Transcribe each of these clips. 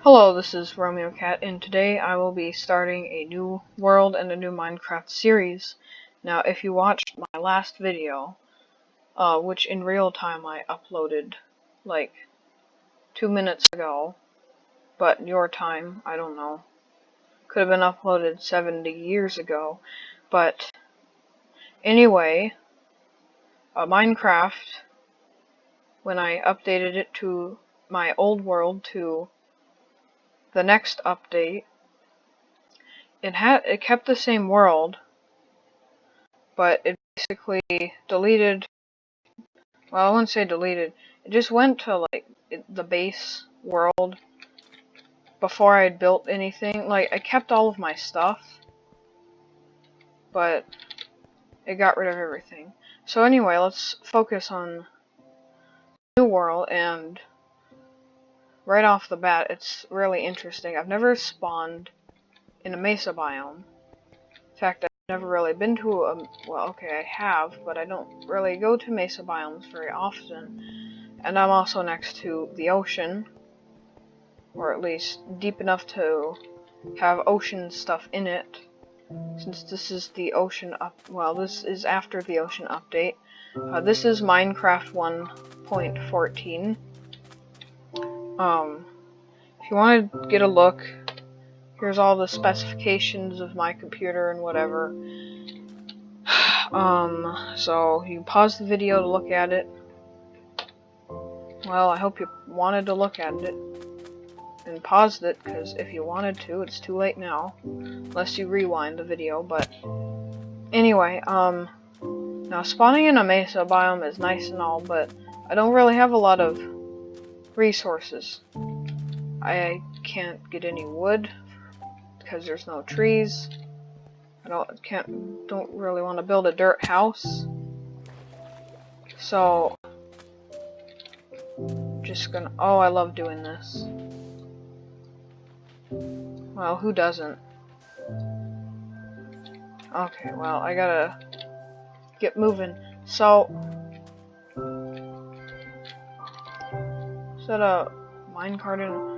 Hello, this is Romeo Cat, and today I will be starting a new world and a new Minecraft series. Now, if you watched my last video, which in real time I uploaded like 2 minutes ago, but your time, I don't know, could have been uploaded 70 years ago, but anyway, Minecraft, when I updated it to my old world to the next update, it kept the same world, but it basically deleted, well, I wouldn't say deleted, it just went to like the base world before I had built anything. Like, I kept all of my stuff, but it got rid of everything. So anyway, let's focus on New World, and right off the bat, it's really interesting. I've never spawned in a mesa biome. In fact, I've never really been to a, well, okay, I have, but I don't really go to mesa biomes very often. And I'm also next to the ocean, or at least deep enough to have ocean stuff in it. Since this is the ocean well, this is after the ocean update. This is Minecraft 1.14. If you want to get a look, here's all the specifications of my computer and whatever. So you pause the video to look at it. Well, I hope you wanted to look at it and paused it, because if you wanted to, it's too late now, unless you rewind the video. But anyway, now spawning in a mesa biome is nice and all, but I don't really have a lot of resources. I can't get any wood because there's no trees. I don't really want to build a dirt house, so just gonna, oh, I love doing this. Well, who doesn't? Okay, well, I gotta get moving. So, is that a minecart and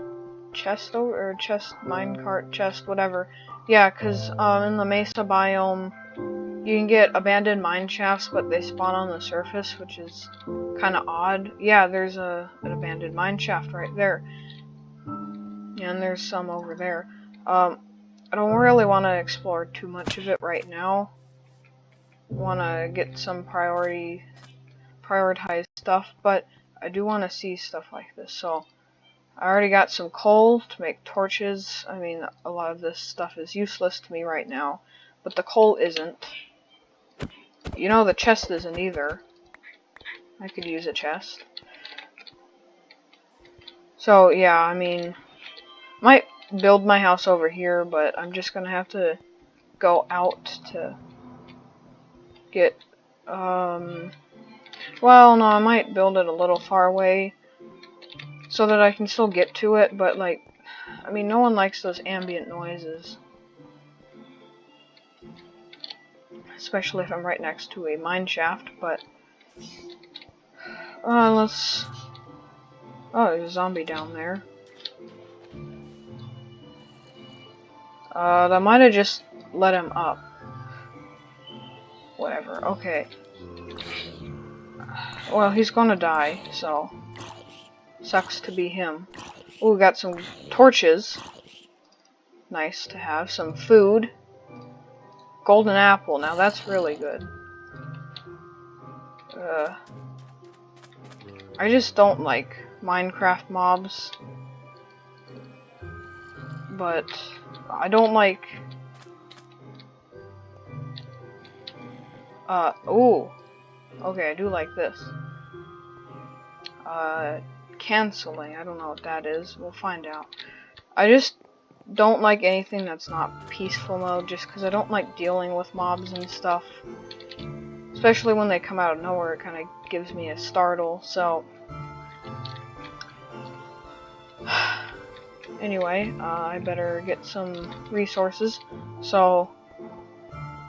chest over, or chest, minecart, chest, whatever? Yeah, cause in the mesa biome, you can get abandoned mine shafts, but they spawn on the surface, which is kind of odd. Yeah, there's an abandoned mine shaft right there. Yeah, and there's some over there. I don't really want to explore too much of it right now. Want to get some prioritized stuff, but I do want to see stuff like this. So I already got some coal to make torches. I mean, a lot of this stuff is useless to me right now, but the coal isn't. You know, the chest isn't either. I could use a chest. So yeah, I mean, might build my house over here, but I'm just gonna have to go out to get, well, no, I might build it a little far away so that I can still get to it, but like, I mean, no one likes those ambient noises. Especially if I'm right next to a mine shaft, but let's, oh, there's a zombie down there. That might have just let him up. Whatever, okay. Well, he's gonna die, so sucks to be him. Ooh, we got some torches. Nice to have. Some food. Golden apple, now that's really good. I just don't like Minecraft mobs. But I don't like... ooh. Okay, I do like this. Canceling, I don't know what that is. We'll find out. I just don't like anything that's not peaceful mode, just because I don't like dealing with mobs and stuff. Especially when they come out of nowhere, it kind of gives me a startle, so... Anyway, I better get some resources, so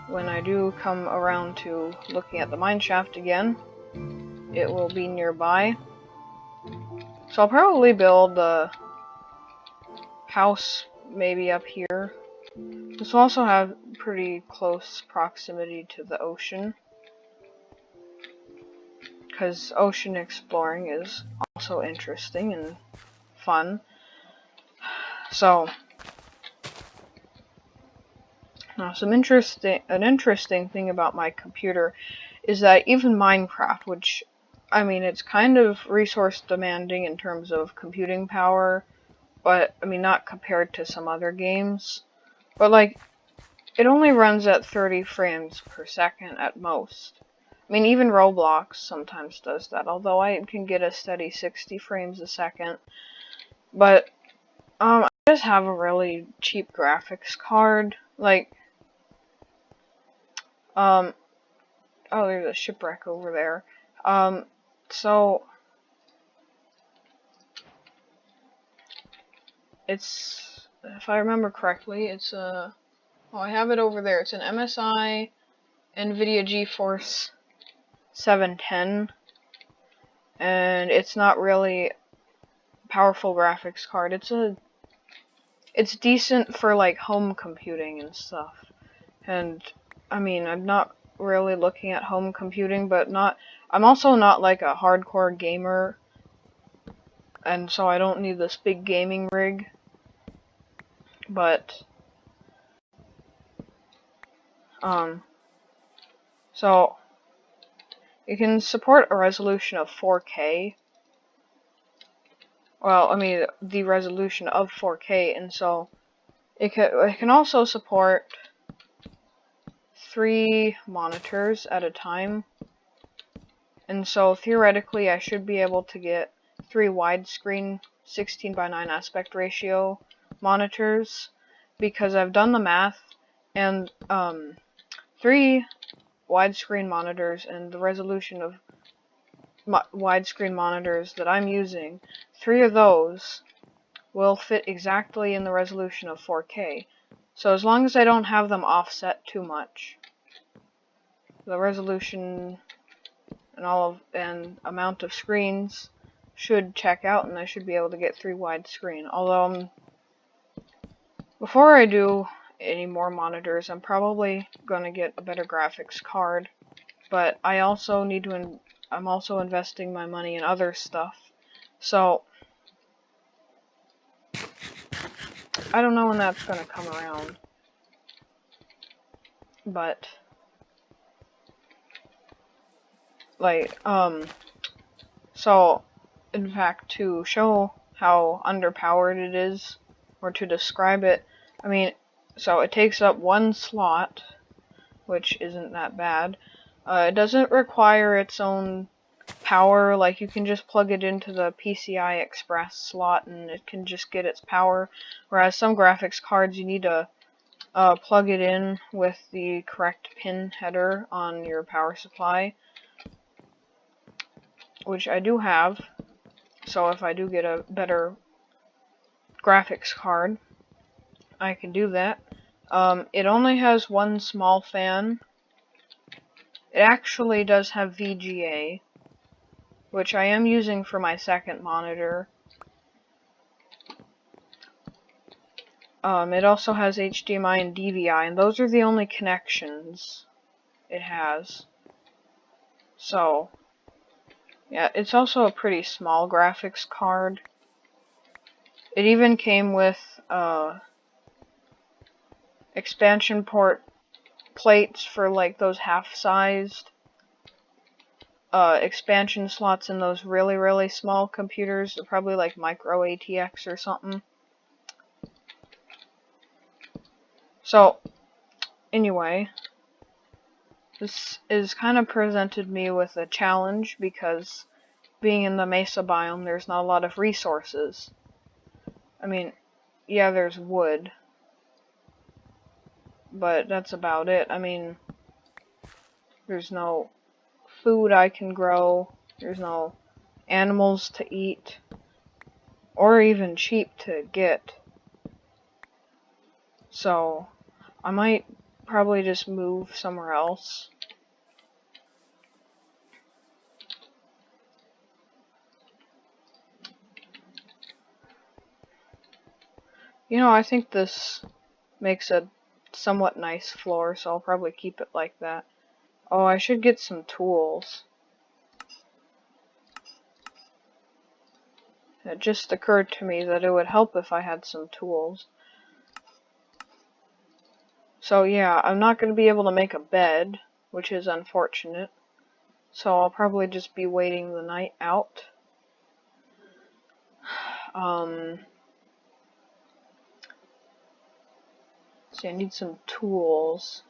when I do come around to looking at the mineshaft again, it will be nearby. So I'll probably build the house maybe up here. This will also have pretty close proximity to the ocean, because ocean exploring is also interesting and fun. So, now an interesting thing about my computer is that even Minecraft, which, I mean, it's kind of resource demanding in terms of computing power, but, I mean, not compared to some other games, but, like, it only runs at 30 frames per second at most. I mean, even Roblox sometimes does that, although I can get a steady 60 frames a second. But, I just have a really cheap graphics card. Like, oh, there's a shipwreck over there. So, it's, if I remember correctly, it's a, oh, I have it over there. It's an MSI NVIDIA GeForce 710, and it's not really powerful graphics card. It's decent for like home computing and stuff. And I mean, I'm not really looking at home computing, but I'm also not like a hardcore gamer, and so I don't need this big gaming rig. But so it can support a resolution of 4K. Well, I mean, the resolution of 4K, and so it can also support 3 monitors at a time. And so theoretically I should be able to get 3 widescreen 16:9 aspect ratio monitors, because I've done the math, and 3 widescreen monitors and the resolution of widescreen monitors that I'm using, 3 of those will fit exactly in the resolution of 4K. So as long as I don't have them offset too much, the resolution and amount of screens should check out, and I should be able to get 3 widescreen. Although, before I do any more monitors, I'm probably gonna get a better graphics card. But I also need to. I'm also investing my money in other stuff, so I don't know when that's gonna come around. But like, so in fact, to show how underpowered it is, or to describe it, I mean, so it takes up 1 slot, which isn't that bad. It doesn't require its own power, like you can just plug it into the PCI Express slot and it can just get its power, whereas some graphics cards you need to plug it in with the correct pin header on your power supply, which I do have. So if I do get a better graphics card, I can do that. It only has 1 small fan. It actually does have VGA, which I am using for my second monitor. It also has HDMI and DVI, and those are the only connections it has. So, yeah, it's also a pretty small graphics card. It even came with expansion port plates for like those half-sized expansion slots in those really small computers. They're probably like micro ATX or something. So, anyway, this is kind of presented me with a challenge, because being in the Mesa biome, there's not a lot of resources. I mean, yeah, there's wood, but that's about it. I mean, there's no food I can grow, there's no animals to eat, or even cheap to get. So, I might probably just move somewhere else. You know, I think this makes a somewhat nice floor, so I'll probably keep it like that. Oh, I should get some tools. It just occurred to me that it would help if I had some tools. So yeah, I'm not going to be able to make a bed, which is unfortunate. So I'll probably just be waiting the night out. See, I need some tools.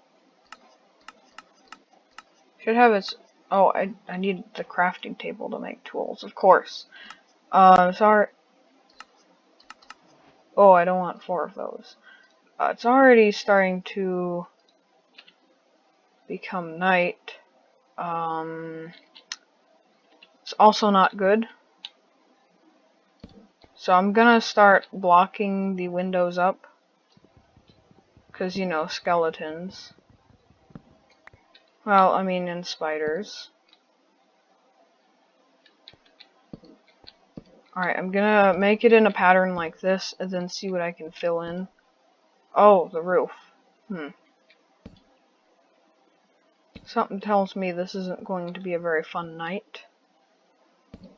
Should have its... Oh, I need the crafting table to make tools, of course. Sorry. Oh, I don't want 4 of those. It's already starting to become night. It's also not good. So I'm gonna start blocking the windows up. 'Cause, you know, skeletons. Well, I mean, and spiders. Alright, I'm gonna make it in a pattern like this, and then see what I can fill in. Oh, the roof. Something tells me this isn't going to be a very fun night. Do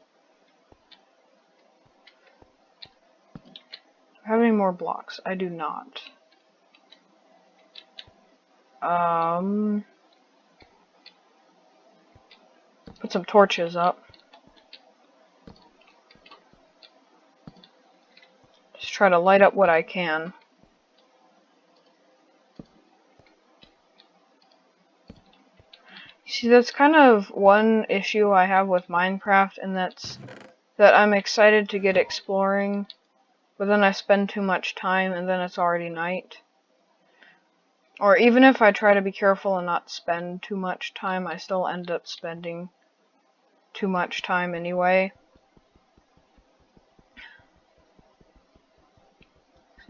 I have any more blocks? I do not. Put some torches up. Just try to light up what I can. See, that's kind of one issue I have with Minecraft, and that's that I'm excited to get exploring, but then I spend too much time and then it's already night. Or even if I try to be careful and not spend too much time, I still end up spending too much time anyway.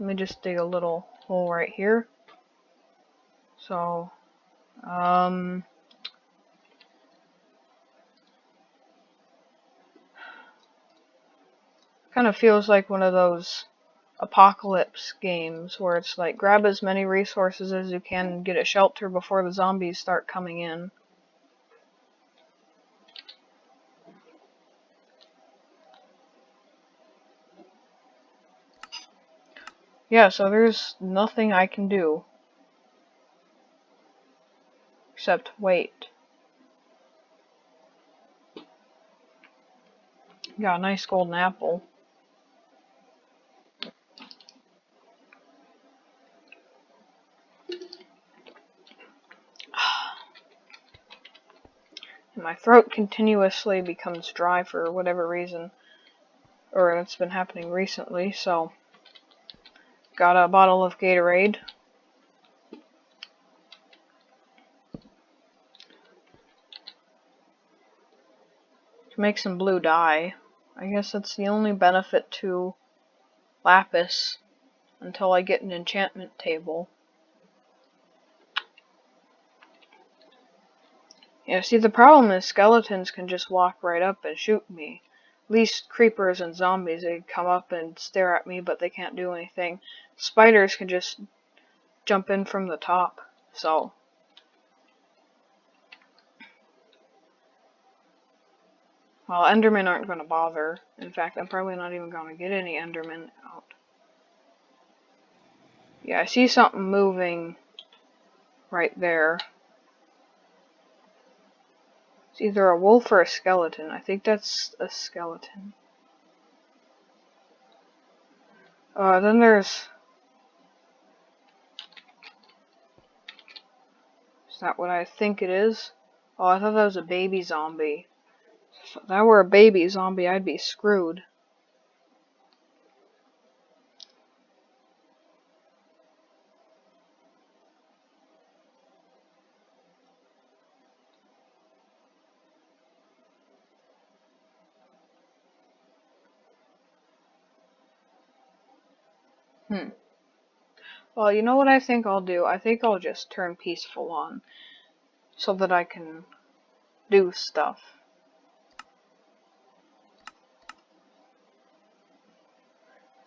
Let me just dig a little hole right here. So, kind of feels like one of those apocalypse games where it's like grab as many resources as you can and get a shelter before the zombies start coming in. Yeah, so there's nothing I can do except wait. Got a nice golden apple. And my throat continuously becomes dry for whatever reason, or it's been happening recently, so got a bottle of Gatorade. To make some blue dye. I guess that's the only benefit to lapis until I get an enchantment table. Yeah, see, the problem is skeletons can just walk right up and shoot me. At least creepers and zombies, they come up and stare at me, but they can't do anything. Spiders can just jump in from the top, so... Well, Endermen aren't going to bother. In fact, I'm probably not even going to get any Endermen out. Yeah, I see something moving right there. It's either a wolf or a skeleton. I think that's a skeleton. Then there's... Is that what I think it is? Oh, I thought that was a baby zombie. If that were a baby zombie, I'd be screwed. Well, you know what I think I'll do? I think I'll just turn peaceful on, so that I can do stuff.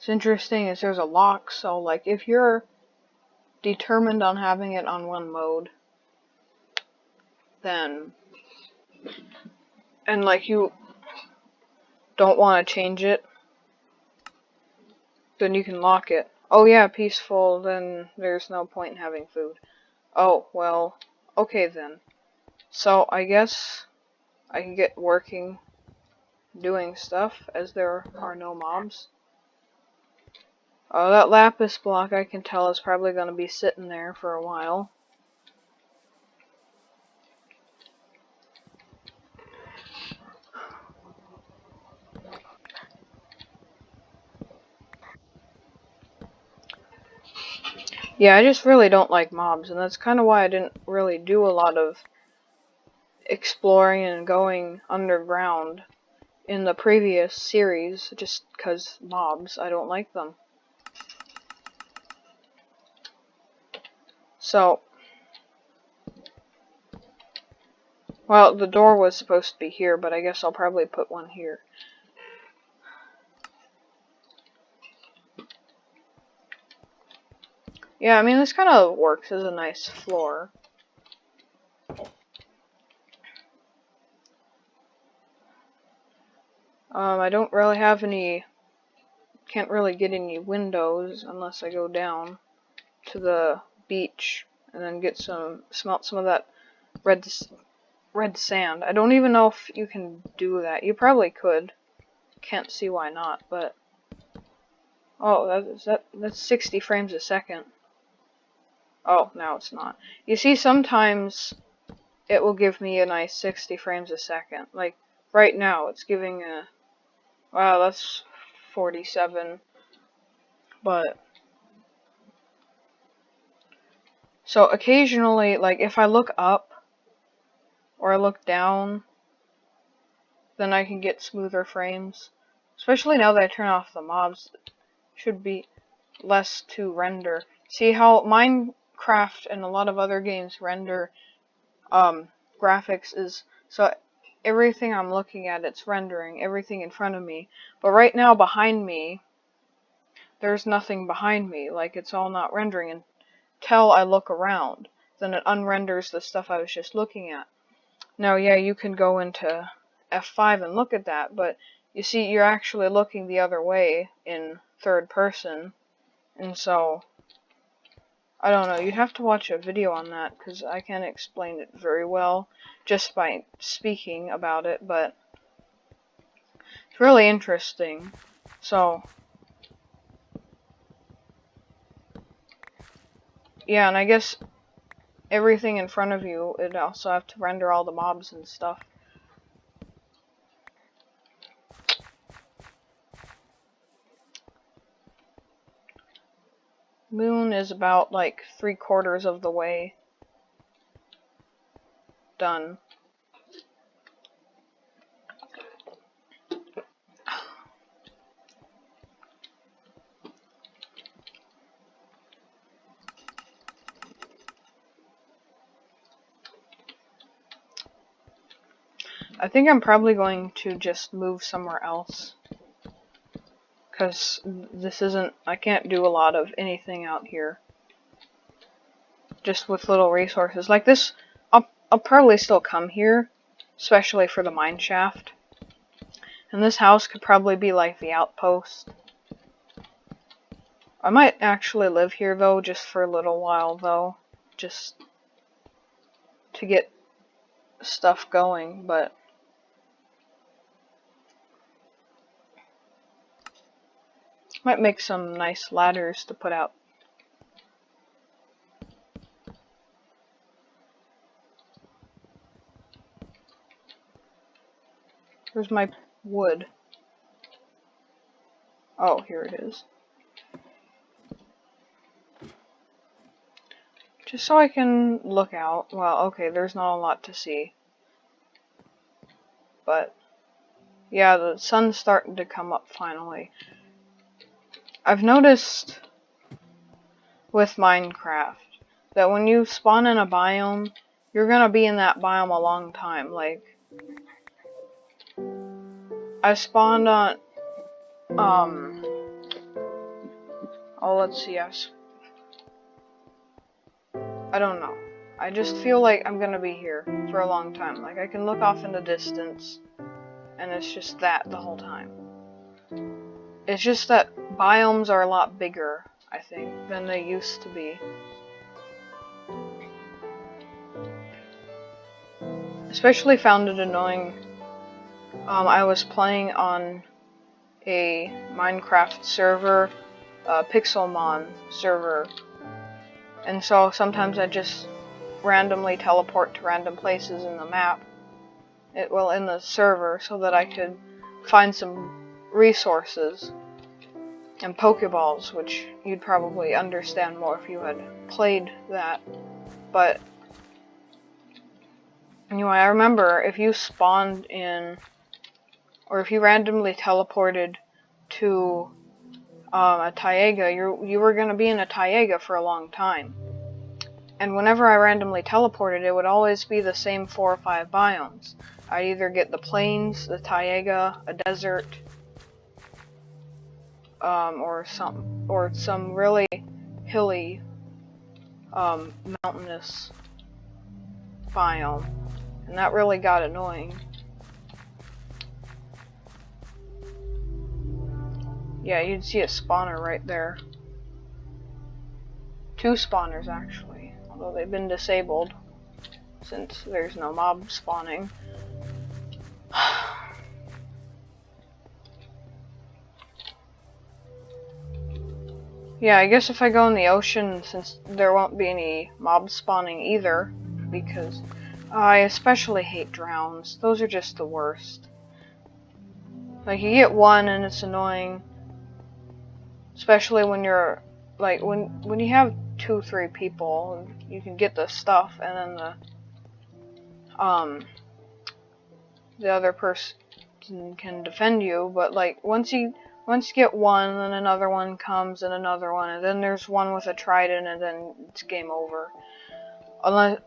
What's interesting is there's a lock, so like if you're determined on having it on one mode, then, and like you don't want to change it, then you can lock it. Oh yeah, peaceful, then there's no point in having food. Oh, well, okay then. So I guess I can get working doing stuff as there are no mobs. Oh, that lapis block I can tell is probably going to be sitting there for a while. Yeah, I just really don't like mobs, and that's kind of why I didn't really do a lot of exploring and going underground in the previous series, just because mobs, I don't like them. So, well, the door was supposed to be here, but I guess I'll probably put one here. Yeah, I mean, this kind of works as a nice floor. I don't really have any, can't really get any windows unless I go down to the beach and then get smelt some of that red sand. I don't even know if you can do that. You probably could. Can't see why not, but oh, that's 60 frames a second. Oh, now it's not. You see, sometimes it will give me a nice 60 frames a second. Like right now, it's giving a, wow, that's 47. But so occasionally, like if I look up or I look down, then I can get smoother frames. Especially now that I turn off the mobs, it should be less to render. See how Minecraft and a lot of other games render graphics is so everything I'm looking at, it's rendering everything in front of me. But right now behind me, there's nothing behind me. Like it's all not rendering until I look around. Then it unrenders the stuff I was just looking at. Now, yeah, you can go into F5 and look at that, but you see, you're actually looking the other way in third person, and so I don't know, you'd have to watch a video on that, because I can't explain it very well just by speaking about it, but it's really interesting. So, yeah, and I guess everything in front of you, it'd also have to render all the mobs and stuff. Moon is about like 3/4 of the way done. I think I'm probably going to just move somewhere else, because this isn't, I can't do a lot of anything out here, just with little resources. Like this, I'll probably still come here, especially for the mine shaft. And this house could probably be like the outpost. I might actually live here though, just for a little while though, just to get stuff going, but might make some nice ladders to put out. Where's my wood? Oh, here it is. Just so I can look out. Well, okay, there's not a lot to see. But, yeah, the sun's starting to come up finally. I've noticed with Minecraft that when you spawn in a biome, you're gonna be in that biome a long time. Like, I spawned on, Oh, let's see, yes. I don't know. I just feel like I'm gonna be here for a long time. Like, I can look off in the distance, and it's just that the whole time. It's just that biomes are a lot bigger, I think, than they used to be. Especially found it annoying. I was playing on a Minecraft server, Pixelmon server, and so sometimes I just randomly teleport to random places in the map, in the server, so that I could find some resources and Pokeballs, which you'd probably understand more if you had played that. But anyway, I remember if you spawned in, or if you randomly teleported to a Taiga, you were going to be in a Taiga for a long time. And whenever I randomly teleported, it would always be the same 4 or 5 biomes. I'd either get the plains, the Taiga, a desert, or some really hilly, mountainous biome. And that really got annoying. Yeah, you'd see a spawner right there. 2 spawners, actually. Although they've been disabled, since there's no mob spawning. Yeah, I guess if I go in the ocean, since there won't be any mob spawning either, because I especially hate drowns. Those are just the worst. Like, you get one and it's annoying, especially when you're, like, when you have 2-3 people, you can get the stuff, and then the other person can defend you, but like, once you get one, then another one comes, and another one, and then there's one with a trident, and then it's game over. Unless,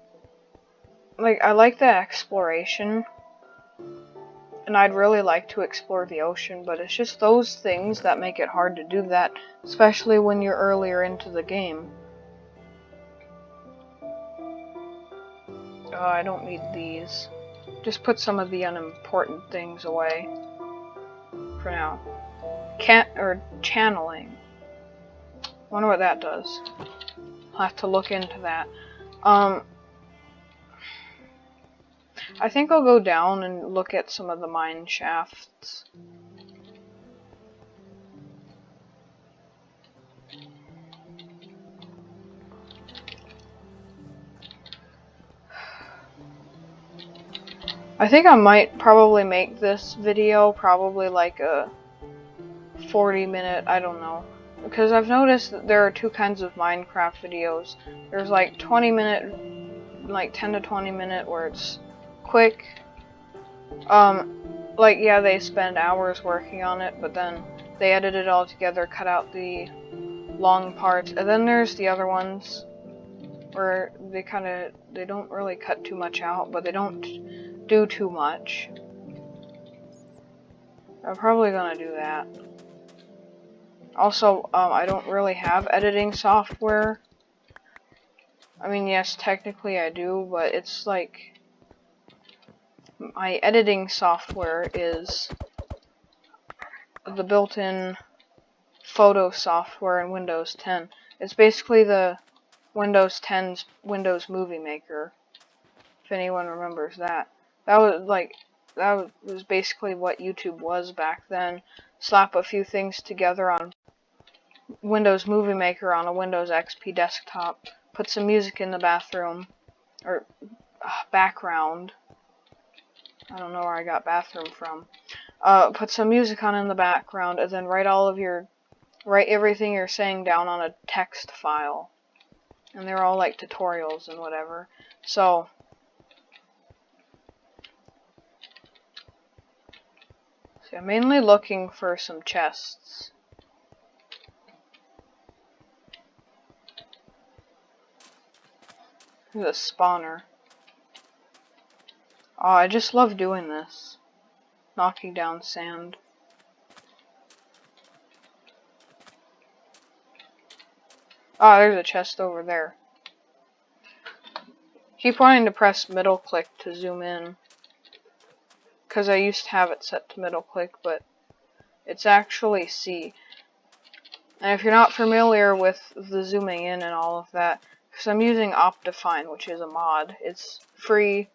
like, I like the exploration, and I'd really like to explore the ocean, but it's just those things that make it hard to do that, especially when you're earlier into the game. Oh, I don't need these. Just put some of the unimportant things away for now. Channeling. Wonder what that does. I'll have to look into that. I think I'll go down and look at some of the mine shafts. I think I might probably make this video probably like a 40-minute, I don't know. Because I've noticed that there are 2 kinds of Minecraft videos. There's like 20-minute, like 10 to 20 minute where it's quick. Like, yeah, they spend hours working on it, but then they edit it all together, cut out the long parts. And then there's the other ones where they don't really cut too much out, but they don't do too much. I'm probably gonna do that. Also, I don't really have editing software. I mean, yes, technically I do, but it's like, my editing software is the built-in photo software in Windows 10. It's basically the Windows 10's Windows Movie Maker, if anyone remembers that. That was basically what YouTube was back then. Slap a few things together on Windows Movie Maker on a Windows XP desktop, put some music in the bathroom, or background. I don't know where I got bathroom from. Put some music on in the background, and then write everything you're saying down on a text file. And they're all like tutorials and whatever. So, I'm mainly looking for some chests. There's a spawner. Oh, I just love doing this. Knocking down sand. Ah, there's a chest over there. Keep wanting to press middle click to zoom in, because I used to have it set to middle click, but it's actually C. And if you're not familiar with the zooming in and all of that, because I'm using Optifine, which is a mod. It's free,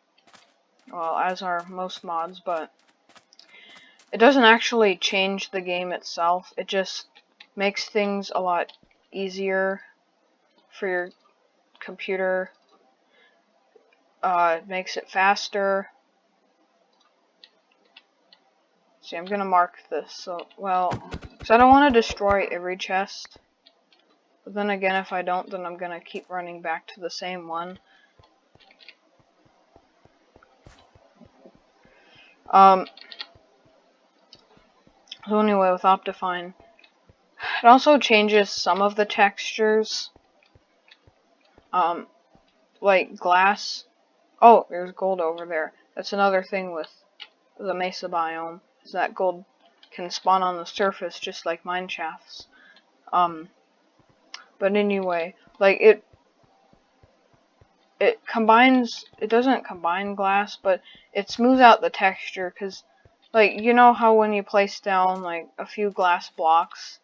well, as are most mods, but it doesn't actually change the game itself. It just makes things a lot easier for your computer. It makes it faster. See, I'm gonna mark this, so, well, because I don't want to destroy every chest. But then again, if I don't, then I'm gonna keep running back to the same one. So anyway, with Optifine, it also changes some of the textures. Like glass. Oh, there's gold over there. That's another thing with the mesa biome, is that gold can spawn on the surface just like mine shafts. But anyway, like it combines, it doesn't combine glass, but it smooths out the texture, because, like, you know how when you place down, like, a few glass blocks,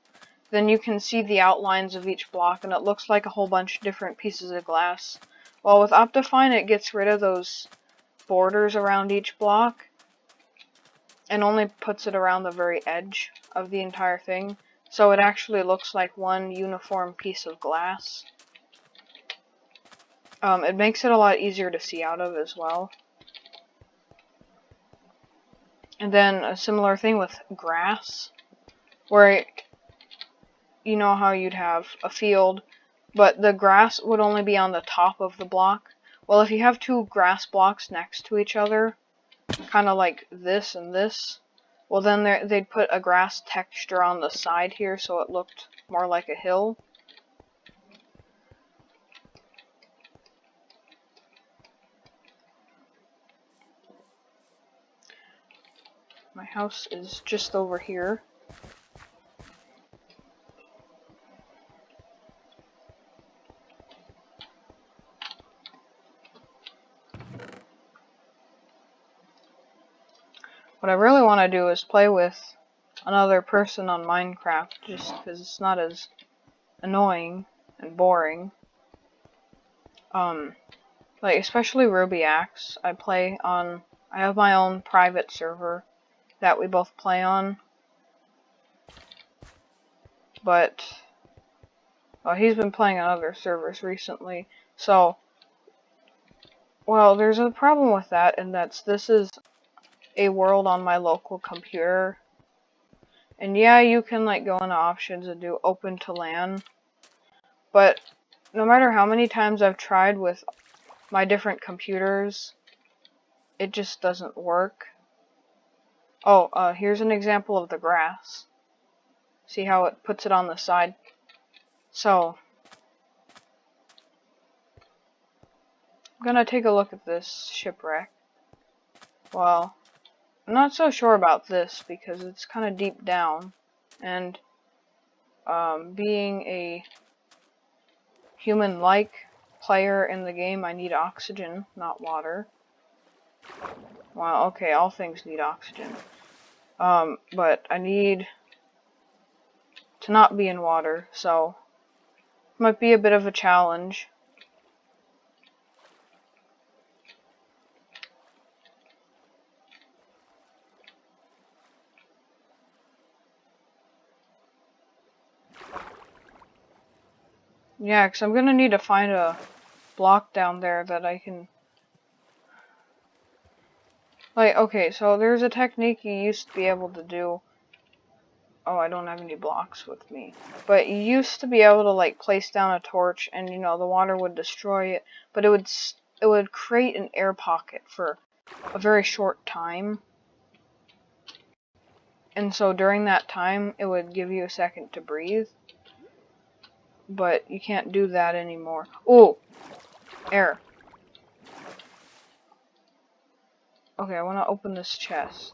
then you can see the outlines of each block, and it looks like a whole bunch of different pieces of glass. Well, with Optifine, it gets rid of those borders around each block, and only puts it around the very edge of the entire thing, so it actually looks like one uniform piece of glass. It makes it a lot easier to see out of as well. And then a similar thing with grass, where you know how you'd have a field, but the grass would only be on the top of the block. Well, if you have two grass blocks next to each other, kind of like this and this, well then they'd put a grass texture on the side here so it looked more like a hill. My house is just over here. What I really want to do is play with another person on Minecraft, just because it's not as annoying and boring. Like, especially Ruby Axe. I have my own private server that we both play on. But, well, he's been playing on other servers recently. So, well, there's a problem with that, and this is a world on my local computer. And yeah, you can, like, go into options and do open to LAN. But no matter how many times I've tried with my different computers, it just doesn't work. Oh, here's an example of the grass. See how it puts it on the side? So, I'm gonna take a look at this shipwreck. Well, I'm not so sure about this because it's kind of deep down, and being a human-like player in the game, I need oxygen, not water. Well, okay, all things need oxygen. But I need to not be in water, so it might be a bit of a challenge. Yeah, because I'm gonna need to find a block down there that I can... Like, okay, so there's a technique you used to be able to do. Oh, I don't have any blocks with me. But you used to be able to, like, place down a torch and, you know, the water would destroy it. But it would create an air pocket for a very short time. And so during that time, it would give you a second to breathe. But you can't do that anymore. Ooh! Air. Okay, I want to open this chest.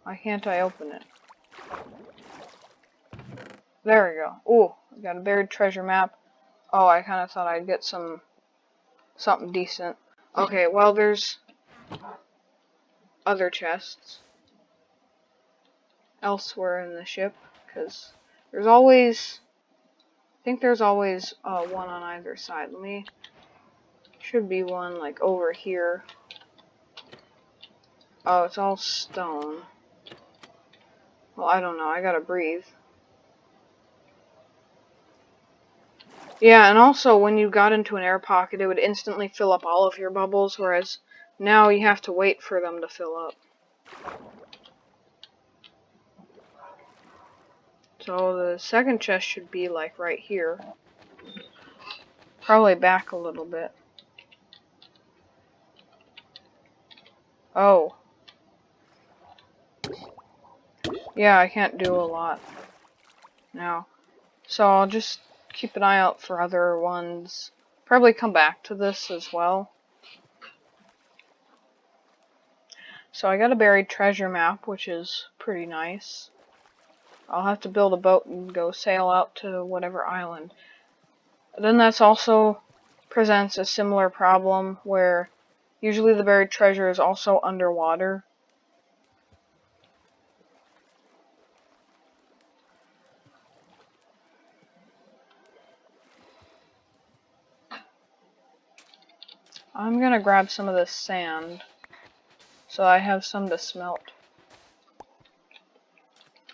Why can't I open it? There we go. Ooh, We got a buried treasure map. Oh, I kind of thought I'd get something decent. Okay, well, there's other chests elsewhere in the ship, because there's always, I think there's always one on either side. Should be one like over here. Oh, it's all stone. Well, I don't know, I gotta breathe. Yeah, and also when you got into an air pocket, it would instantly fill up all of your bubbles, whereas now you have to wait for them to fill up. So the second chest should be like right here. Probably back a little bit. Oh. Yeah, I can't do a lot now. So I'll just keep an eye out for other ones. Probably come back to this as well. So I got a buried treasure map, which is pretty nice. I'll have to build a boat and go sail out to whatever island. Then that's also presents a similar problem where usually the buried treasure is also underwater. I'm gonna grab some of this sand so I have some to smelt.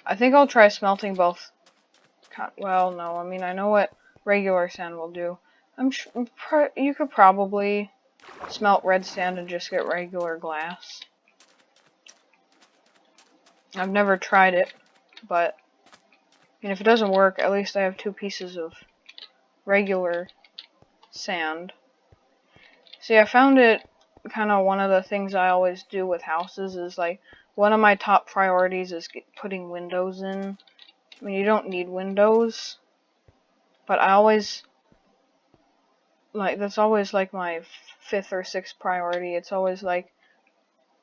I think I'll try smelting both. Well, no, I mean, I know what regular sand will do. You could probably smelt red sand and just get regular glass. I've never tried it, but if it doesn't work, at least I have 2 pieces of regular sand. See, I found it kind of one of the things I always do with houses is like one of my top priorities is putting windows in. I mean, you don't need windows, but I always that's always like my 5th or 6th priority. It's always like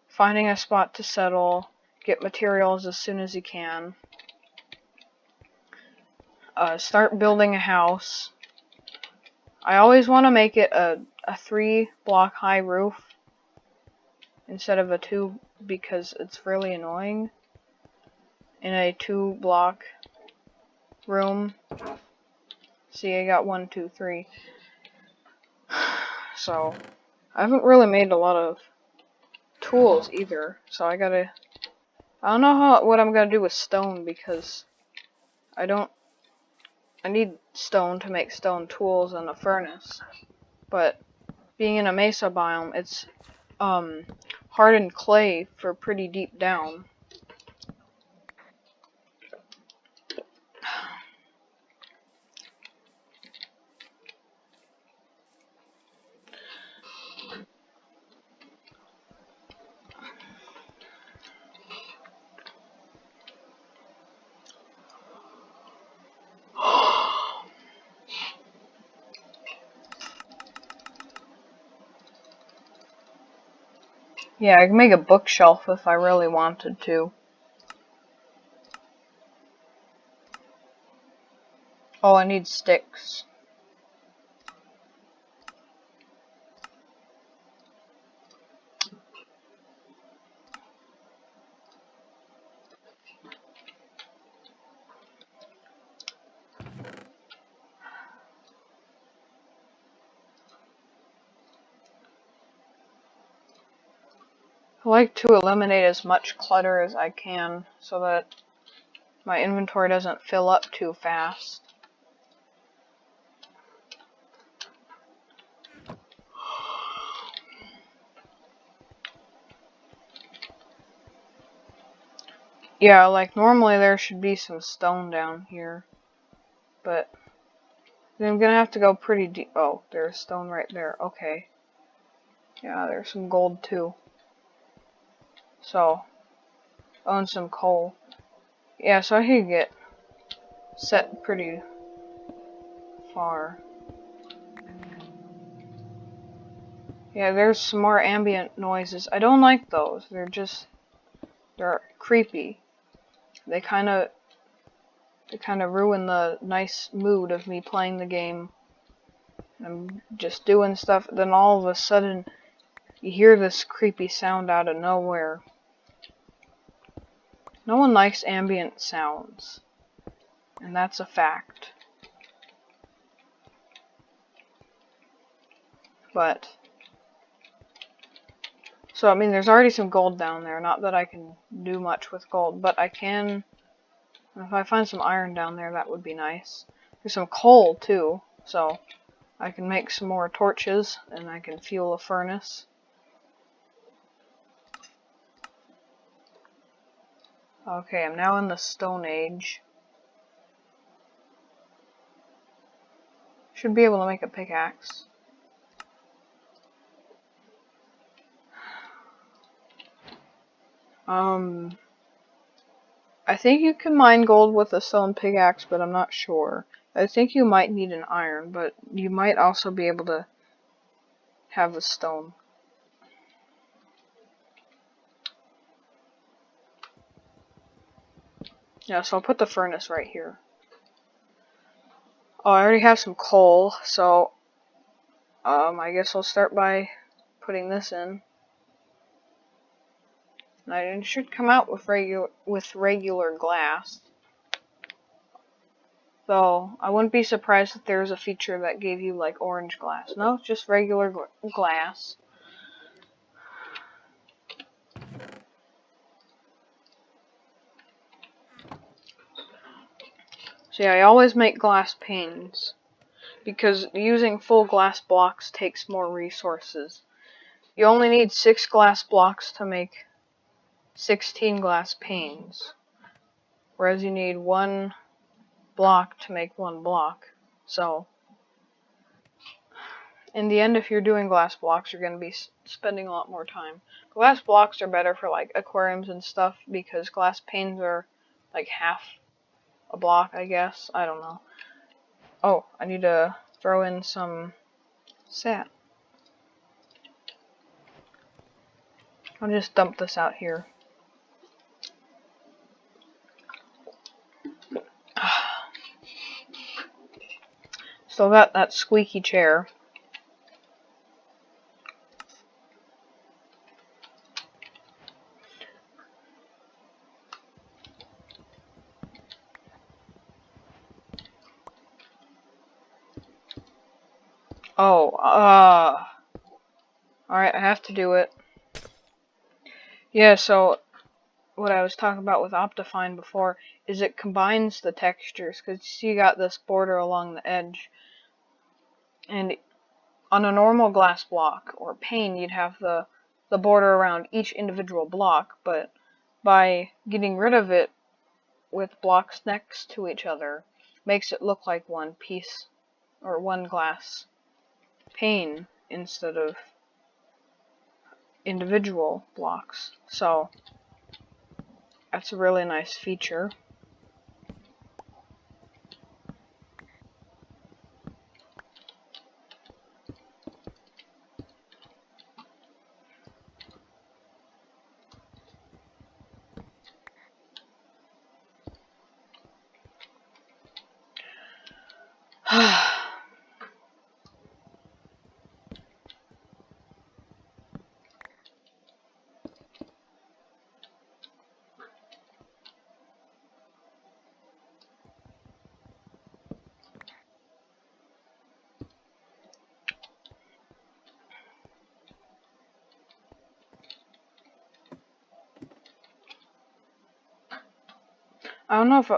finding a spot to settle, get materials as soon as you can, start building a house. I always want to make it a 3-block high roof instead of a 2 because it's really annoying in a 2-block room. See, I got 1, 2, 3. So I haven't really made a lot of tools either, so I don't know what I'm gonna do with stone because I need stone to make stone tools and a furnace, but being in a mesa biome, it's hardened clay for pretty deep down. Yeah, I can make a bookshelf if I really wanted to. Oh, I need sticks. I like to eliminate as much clutter as I can so that my inventory doesn't fill up too fast. Yeah, like normally there should be some stone down here, but then I'm gonna have to go pretty deep. Oh, there's stone right there. Okay. Yeah, there's some gold too. So, and some coal. Yeah, so I could get set pretty far. Yeah, there's some more ambient noises. I don't like those. They're creepy. They kind of to kind of ruin the nice mood of me playing the game. I'm just doing stuff, then all of a sudden you hear this creepy sound out of nowhere. No one likes ambient sounds, and that's a fact. But, so I mean there's already some gold down there, not that I can do much with gold, but I can, if I find some iron down there that would be nice. There's some coal too, so I can make some more torches, and I can fuel a furnace. Okay, I'm now in the Stone Age. Should be able to make a pickaxe. I think you can mine gold with a stone pickaxe, but I'm not sure. I think you might need an iron, but you might also be able to have a stone. Yeah, so I'll put the furnace right here. Oh, I already have some coal, so I guess I'll start by putting this in. And it should come out with regular glass. So I wouldn't be surprised if there was a feature that gave you like orange glass. No, it's just regular glass. So yeah, I always make glass panes, because using full glass blocks takes more resources. You only need 6 glass blocks to make 16 glass panes, whereas you need 1 block to make 1 block. So in the end, if you're doing glass blocks, you're going to be spending a lot more time. Glass blocks are better for like aquariums and stuff, because glass panes are like half a block, I guess. I don't know. Oh, I need to throw in some sand. I'll just dump this out here. Still got that squeaky chair. Oh, alright, I have to do it. Yeah, so what I was talking about with Optifine before is it combines the textures, because you got this border along the edge, and on a normal glass block or pane you'd have the border around each individual block, but by getting rid of it with blocks next to each other makes it look like one piece or one glass pane instead of individual blocks. So that's a really nice feature.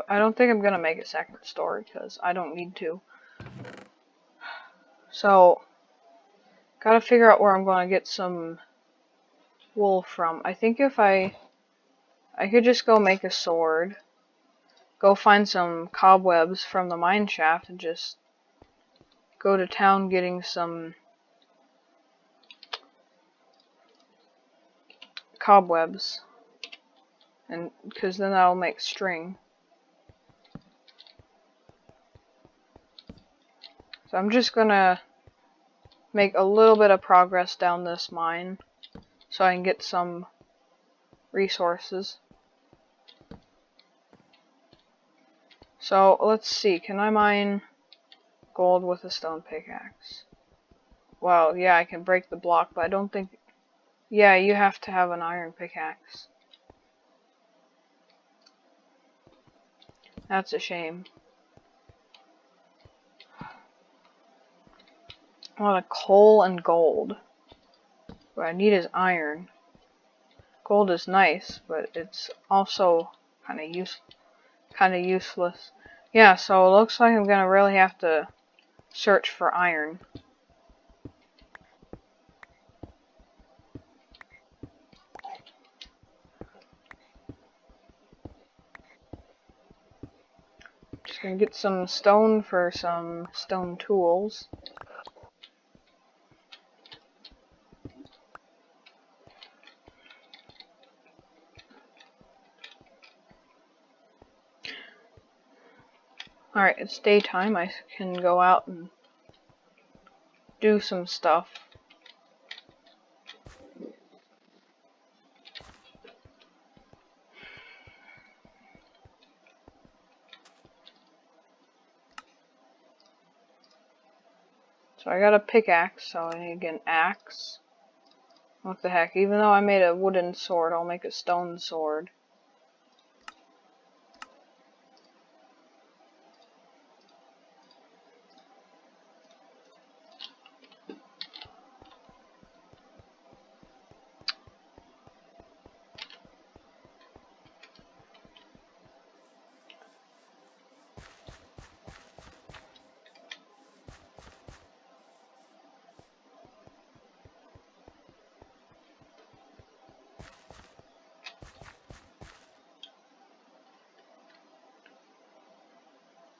I don't think I'm gonna make a second story, because I don't need to. So, gotta figure out where I'm gonna get some wool from. I think if I could just go make a sword, go find some cobwebs from the mine shaft, and just go to town getting some cobwebs, and because then that'll make string. So I'm just gonna make a little bit of progress down this mine so I can get some resources. So, let's see. Can I mine gold with a stone pickaxe? Well, yeah, I can break the block, but I don't think... Yeah, you have to have an iron pickaxe. That's a shame. I want a coal and gold. What I need is iron. Gold is nice, but it's also kind of useless. Yeah, so it looks like I'm gonna really have to search for iron. Just gonna get some stone for some stone tools. Alright, it's daytime. I can go out and do some stuff. So I got a pickaxe, so I need to get an axe. What the heck, even though I made a wooden sword, I'll make a stone sword.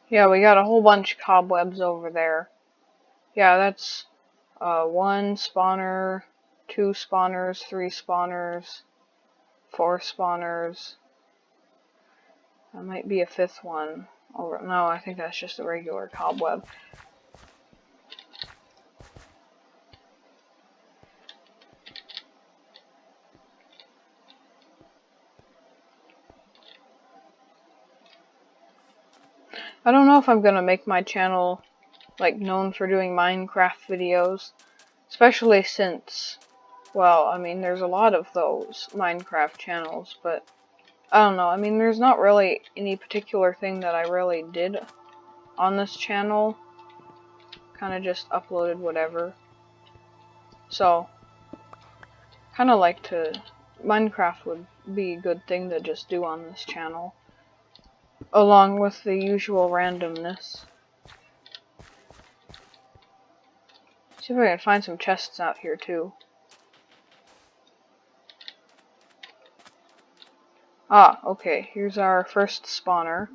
Yeah, we got a whole bunch of cobwebs over there. Yeah, that's 1 spawner, 2 spawners, 3 spawners, 4 spawners. That might be a 5th one. Oh, no, I think that's just a regular cobweb. I don't know if I'm gonna make my channel, like, known for doing Minecraft videos. Especially since, well, I mean, there's a lot of those Minecraft channels, but I don't know. I mean, there's not really any particular thing that I really did on this channel. Kind of just uploaded whatever. So, kind of like to... Minecraft would be a good thing to just do on this channel. Along with the usual randomness. See if I can find some chests out here too. Ah, okay. Here's our first spawner.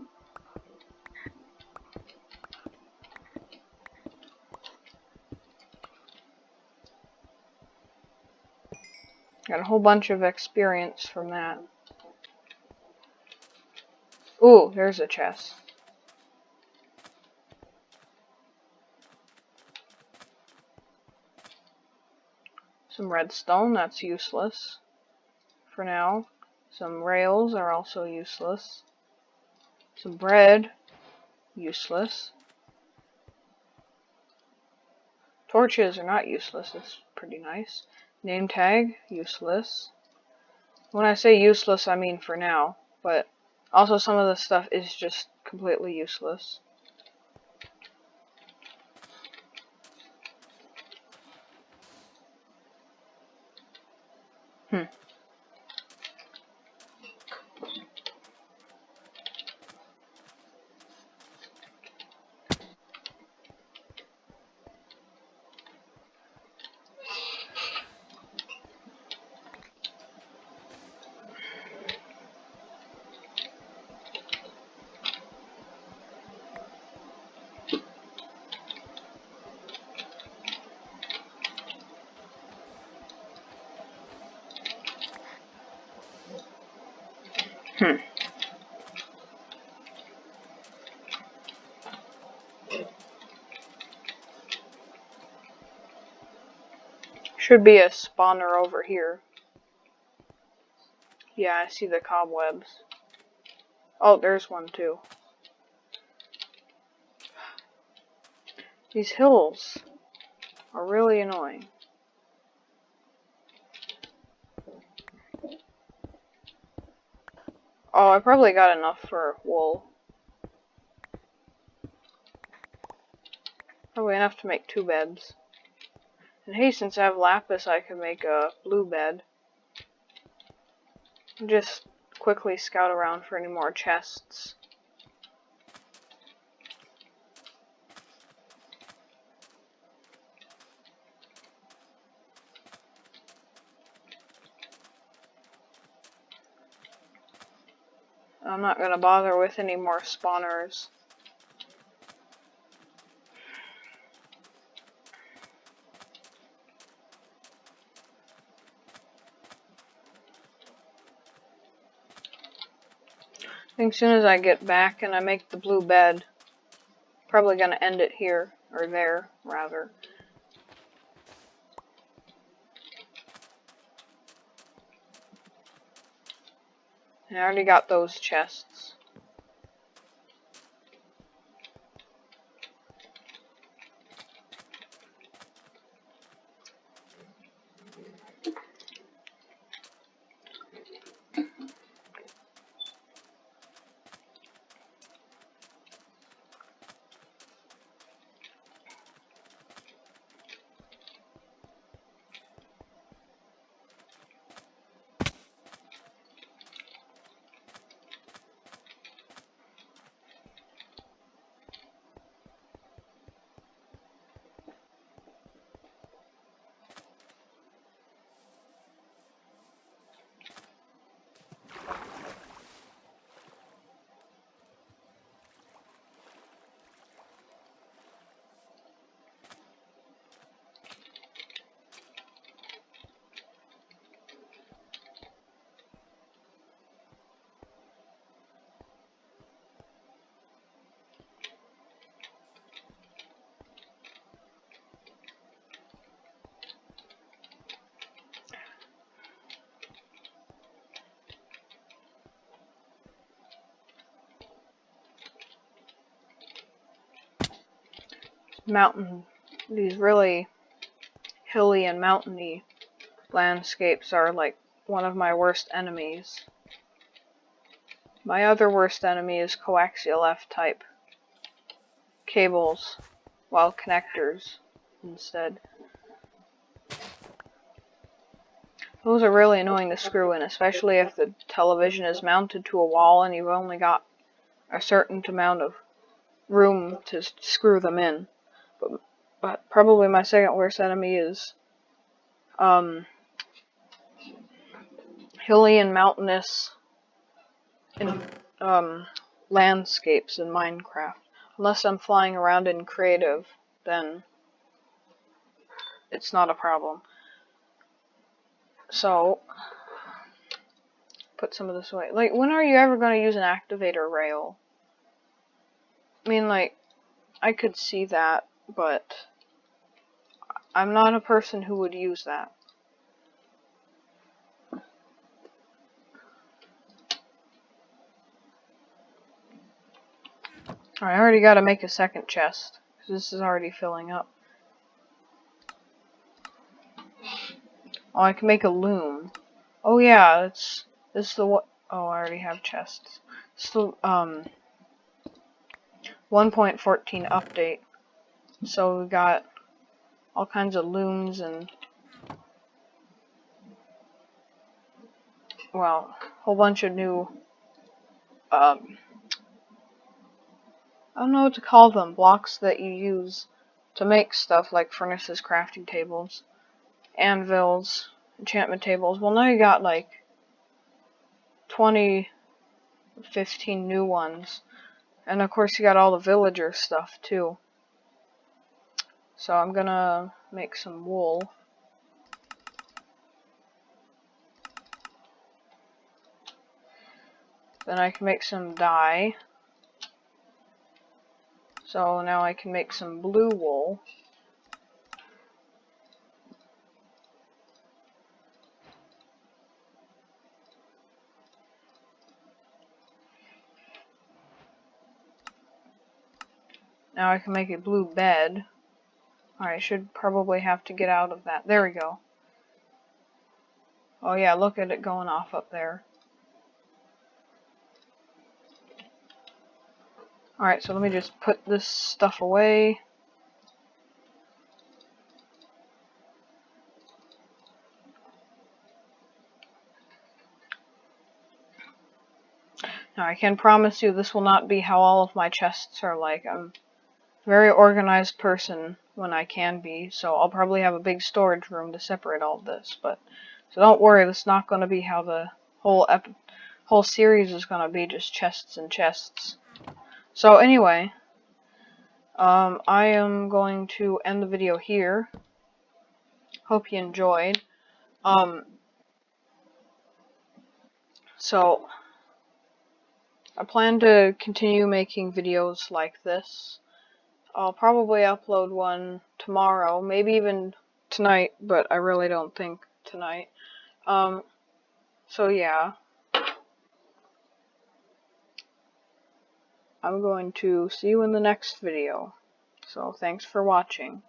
Got a whole bunch of experience from that. Ooh, there's a chest. Some redstone, that's useless for now. Some rails are also useless. Some bread, useless. Torches are not useless, that's pretty nice. Name tag, useless. When I say useless, I mean for now, but also some of the stuff is just completely useless. Should be a spawner over here. Yeah, I see the cobwebs. Oh, there's one too. These hills are really annoying. Oh, I probably got enough for wool. Probably enough to make 2 beds. And hey, since I have lapis, I can make a blue bed. Just quickly scout around for any more chests. I'm not gonna bother with any more spawners. I think as soon as I get back and I make the blue bed, probably gonna end it here, or there, rather. And I already got those chests. These really hilly and mountainy landscapes are like one of my worst enemies. My other worst enemy is coaxial F-type cables, well, connectors instead. Those are really annoying to screw in, especially if the television is mounted to a wall and you've only got a certain amount of room to screw them in. But probably my second worst enemy is hilly and mountainous landscapes in Minecraft. Unless I'm flying around in creative, then it's not a problem. So, put some of this away. Like, when are you ever going to use an activator rail? I mean, like, I could see that, but I'm not a person who would use that. I already gotta make a second chest, because this is already filling up. Oh, I can make a loom. Oh yeah, this is the what? Oh, I already have chests. It's the 1.14 update. So we got all kinds of looms and, well, a whole bunch of new I don't know what to call them, blocks that you use to make stuff like furnaces, crafting tables, anvils, enchantment tables. Well, now you got like 20, 15 new ones. And of course you got all the villager stuff too. So I'm gonna make some wool. Then I can make some dye. So now I can make some blue wool. Now I can make a blue bed. Alright, should probably have to get out of that. There we go. Oh yeah, look at it going off up there. Alright, so let me just put this stuff away. Now, I can promise you this will not be how all of my chests are like. I'm a very organized person when I can be, so I'll probably have a big storage room to separate all of this. But so don't worry, this is not going to be how the whole series is going to be, just chests and chests. So anyway, I am going to end the video here. Hope you enjoyed. So I plan to continue making videos like this. I'll probably upload one tomorrow, maybe even tonight, but I really don't think tonight. So yeah. I'm going to see you in the next video. So thanks for watching.